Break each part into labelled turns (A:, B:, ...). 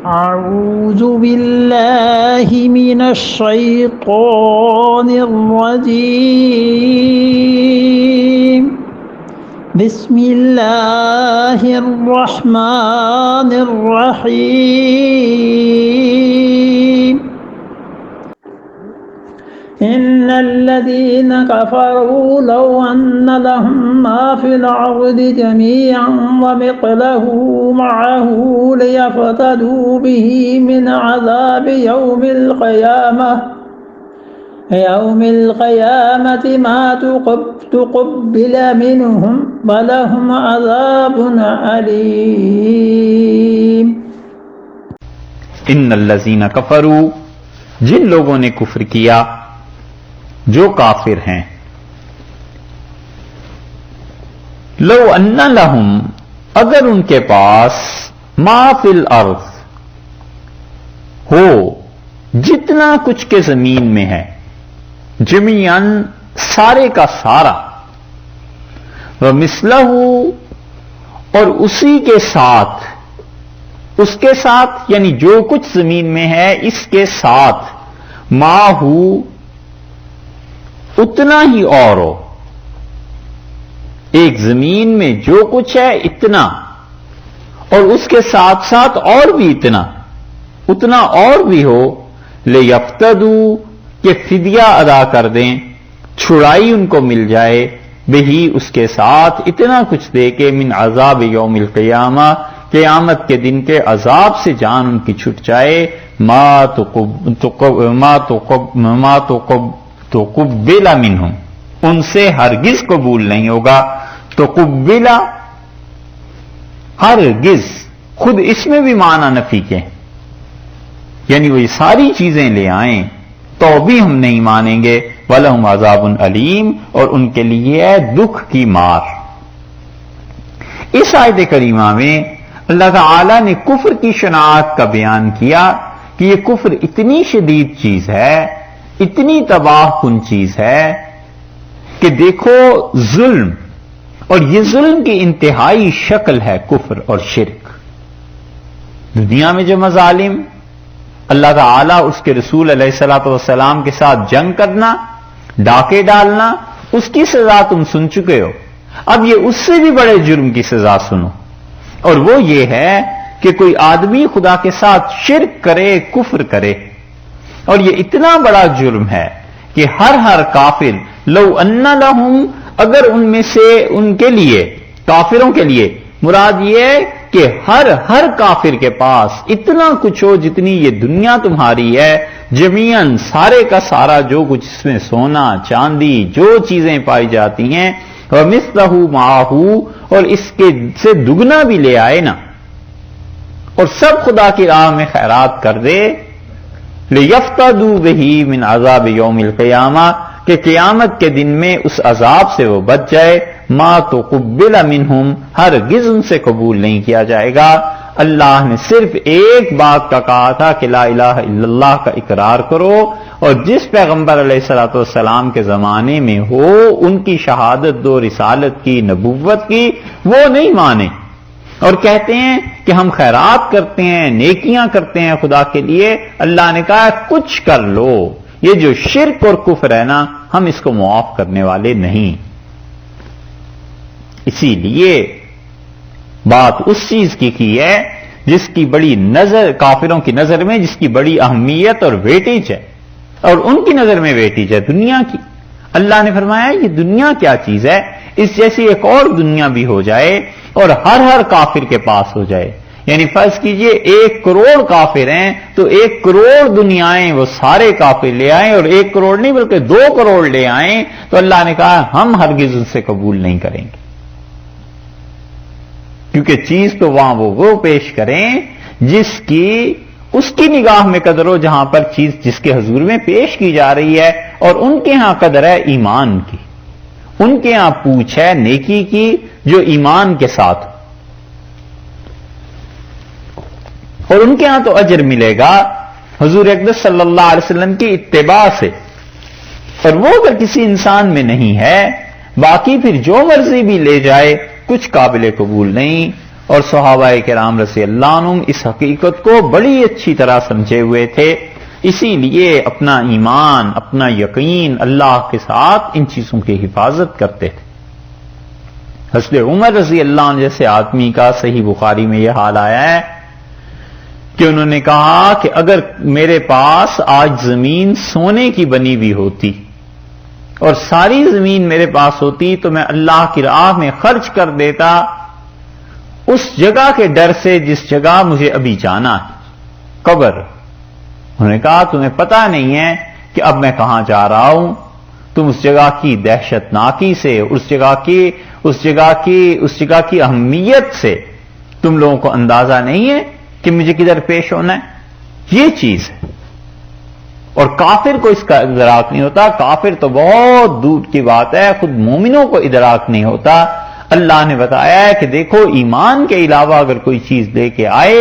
A: أعوذ بالله من الشيطان الرجيم بسم الله الرحمن الرحيم إن الذين كفروا لو أن لهم ما في الأرض جميعا ومثله معه ليفتدوا به من عذاب يوم القيامة ما تقبل منهم ولهم عذاب أليم
B: ان الذین کفروا، جن لوگوں نے کفر کیا، جو کافر ہیں، لو ان لہم، اگر ان کے پاس ما فی الارض ہو، جتنا کچھ کے زمین میں ہے، جمیعاً سارے کا سارا، ومثلہ، اور اسی کے ساتھ، اس کے ساتھ یعنی جو کچھ زمین میں ہے اس کے ساتھ، ما ہو، اتنا ہی اور ہو، ایک زمین میں جو کچھ ہے اتنا، اور اس کے ساتھ ساتھ اور بھی اتنا اور بھی ہو، لیفتدوا، کہ فدیہ ادا کر دیں، چھڑائی ان کو مل جائے، بہی، اس کے ساتھ اتنا کچھ دے کے، من عذاب یوم القیامہ، قیامت کے دن کے عذاب سے جان ان کی چھٹ جائے، ما تقبل منہم، ان سے ہرگز قبول نہیں ہوگا، تقبل ہرگز، خود اس میں بھی معنی نفی کے، یعنی وہ یہ ساری چیزیں لے آئیں تو بھی ہم نہیں مانیں گے، وَلَهُمْ عَذَابٌ أَلِيمٌ، اور ان کے لیے ہے دکھ کی مار۔ اس آیت کریمہ میں اللہ تعالی نے کفر کی شناخت کا بیان کیا کہ یہ کفر اتنی شدید چیز ہے، اتنی تباہ کن چیز ہے کہ دیکھو ظلم، اور یہ ظلم کی انتہائی شکل ہے کفر اور شرک۔ دنیا میں جو مظالم، اللہ تعالیٰ اس کے رسول علیہ الصلوۃ والسلام کے ساتھ جنگ کرنا، ڈاکے ڈالنا، اس کی سزا تم سن چکے ہو، اب یہ اس سے بھی بڑے جرم کی سزا سنو، اور وہ یہ ہے کہ کوئی آدمی خدا کے ساتھ شرک کرے، کفر کرے، اور یہ اتنا بڑا جرم ہے کہ ہر کافر، لو ان لہم، اگر ان میں سے ان کے لیے، کافروں کے لیے مراد یہ ہے کہ ہر کافر کے پاس اتنا کچھ ہو جتنی یہ دنیا تمہاری ہے، جمیعاً سارے کا سارا، جو کچھ اس میں سونا چاندی جو چیزیں پائی جاتی ہیں، وَمِثْلَهُ مَعَهُ، اور اس کے سے دگنا بھی لے آئے نا، اور سب خدا کی راہ میں خیرات کر دے، لِيَفْتَدُوا بِهِ مِنْ عَذَابِ يَوْمِ الْقِيَامَةِ، کہ قیامت کے دن میں اس عذاب سے وہ بچ جائے، ما تقبل منہم، ہرگز ان سے قبول نہیں کیا جائے گا۔ اللہ نے صرف ایک بات کا کہا تھا کہ لا الہ الا اللہ کا اقرار کرو، اور جس پیغمبر علیہ الصلوۃ والسلام کے زمانے میں ہو، ان کی شہادت دو، رسالت کی، نبوت کی، وہ نہیں مانے، اور کہتے ہیں کہ ہم خیرات کرتے ہیں، نیکیاں کرتے ہیں خدا کے لیے۔ اللہ نے کہا کچھ کر لو، یہ جو شرک اور کفر ہے نا، ہم اس کو معاف کرنے والے نہیں۔ اسی لیے بات اس چیز کی ہے جس کی بڑی نظر، کافروں کی نظر میں جس کی بڑی اہمیت اور ویٹیج ہے، اور ان کی نظر میں ویٹیج ہے دنیا کی۔ اللہ نے فرمایا یہ دنیا کیا چیز ہے، اس جیسی ایک اور دنیا بھی ہو جائے اور ہر کافر کے پاس ہو جائے، یعنی فرض کیجئے 1 کروڑ کافر ہیں تو 1 کروڑ دنیایں وہ سارے کافر لے آئیں، اور 1 کروڑ نہیں بلکہ 2 کروڑ لے آئیں، تو اللہ نے کہا ہم ہرگز ان سے قبول نہیں کریں گے، کیونکہ چیز تو وہاں وہ پیش کریں جس کی اس کی نگاہ میں قدر ہو، جہاں پر چیز جس کے حضور میں پیش کی جا رہی ہے، اور ان کے ہاں قدر ہے ایمان کی، ان کے ہاں پوچھ ہے نیکی کی جو ایمان کے ساتھ، اور ان کے ہاں تو اجر ملے گا حضور اقدس صلی اللہ علیہ وسلم کی اتباع سے، اور وہ اگر کسی انسان میں نہیں ہے، باقی پھر جو مرضی بھی لے جائے کچھ قابل قبول نہیں۔ اور صحابہ کرام رضی اللہ عنہم اس حقیقت کو بڑی اچھی طرح سمجھے ہوئے تھے، اسی لیے اپنا ایمان، اپنا یقین اللہ کے ساتھ ان چیزوں کی حفاظت کرتے تھے۔ حضرت عمر رضی اللہ عنہ جیسے آدمی کا صحیح بخاری میں یہ حال آیا ہے کہ انہوں نے کہا کہ اگر میرے پاس آج زمین سونے کی بنی ہوئی ہوتی اور ساری زمین میرے پاس ہوتی تو میں اللہ کی راہ میں خرچ کر دیتا اس جگہ کے ڈر سے جس جگہ مجھے ابھی جانا ہے، قبر۔ انہوں نے کہا تمہیں پتہ نہیں ہے کہ اب میں کہاں جا رہا ہوں، تم اس جگہ کی دہشت ناکی سے، اس جگہ کی اہمیت سے تم لوگوں کو اندازہ نہیں ہے کہ مجھے کدھر پیش ہونا ہے۔ یہ چیز ہے، اور کافر کو اس کا ادراک نہیں ہوتا، کافر تو بہت دور کی بات ہے، خود مومنوں کو ادراک نہیں ہوتا۔ اللہ نے بتایا ہے کہ دیکھو ایمان کے علاوہ اگر کوئی چیز لے کے آئے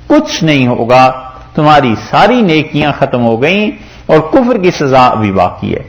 B: کچھ نہیں ہوگا، تمہاری ساری نیکیاں ختم ہو گئیں اور کفر کی سزا ابھی باقی ہے۔